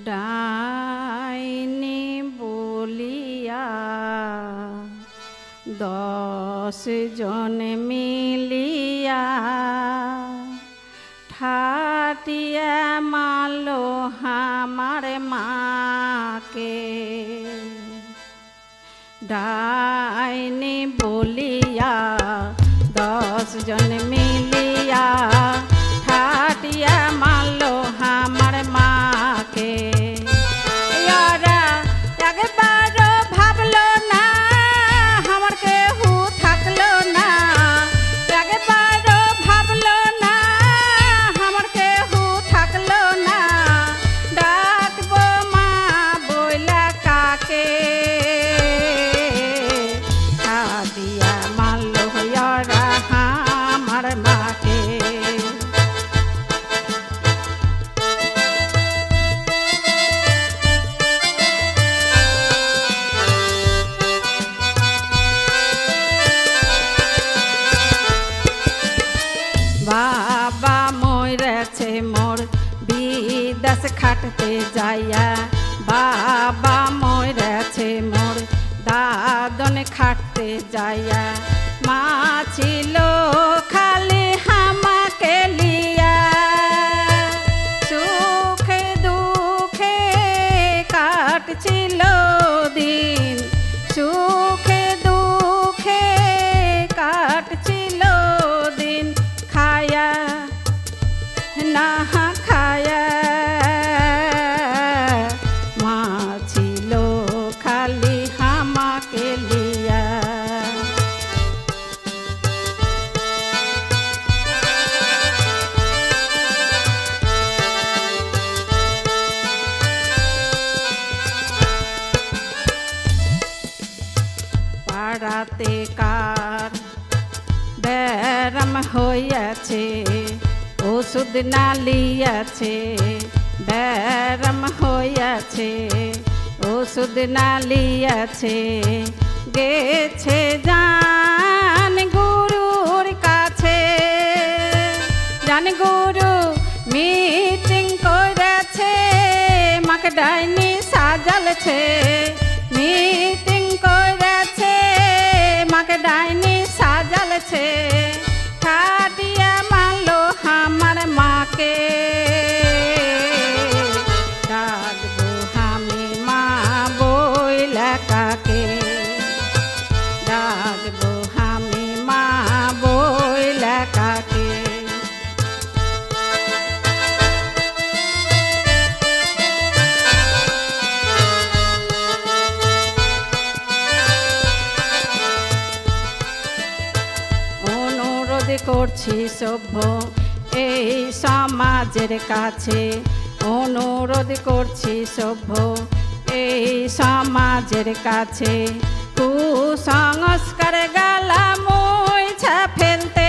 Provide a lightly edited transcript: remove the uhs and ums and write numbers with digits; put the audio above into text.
ডাইনি বলিয়া 10 জন মিলিয়া ঠাটিয়া মারলো আমার মাকে। ডাইনি বলিয়া 10 জন মিলিয়া ঠাটিয়া মারলো আমার মাকে। ইয়ারা একবারও ভাবলো না আমার কেহু থাকলো না, একবারও ভাবলো না আমার কেহু থাকলো না। ডাকবো মা বইলা কাকে, ঠাটিয়া মারলো ইয়ারা আমার মাকে। বাবা মরেছে মোর বিদেশ খাটতে যাইয়া, বাবা মরেছে মোর দাদন খাটতে যাইয়া। মা ছিল খালি আমাকে লিয়া, সুখে দুঃখে কাটছিল দিন, সুখে দুঃখে কাটছিল দিন। খায়া না খায়া মা ছিল খালি আমাকে লিয়া। পাড়াতে কার ব্যারাম হইয়াছে, ওষুধ না লিয়াছে, ব্যারাম হইয়াছে, ওষুধ না লিয়াছে। গেছে জান গুরুর কাছে, জান গুরু মিটিং করেছে, মাকে ডাইনি সাজালছে, মিটিং করেছে, মাকে ডাইনি সাজালছে। ঠাটিয়া মারলো আমার মাকে, ডাকবো আমি মা বইলা কাকে, ডাকবো আমি মা বইলা কাকে। অনুরোধ করছি সভ্য এই সমাজের কাছে, অনুরোধ করছি সভ্য এই সমাজের কাছে। কুসংস্কার গালা মুছা ফেলতে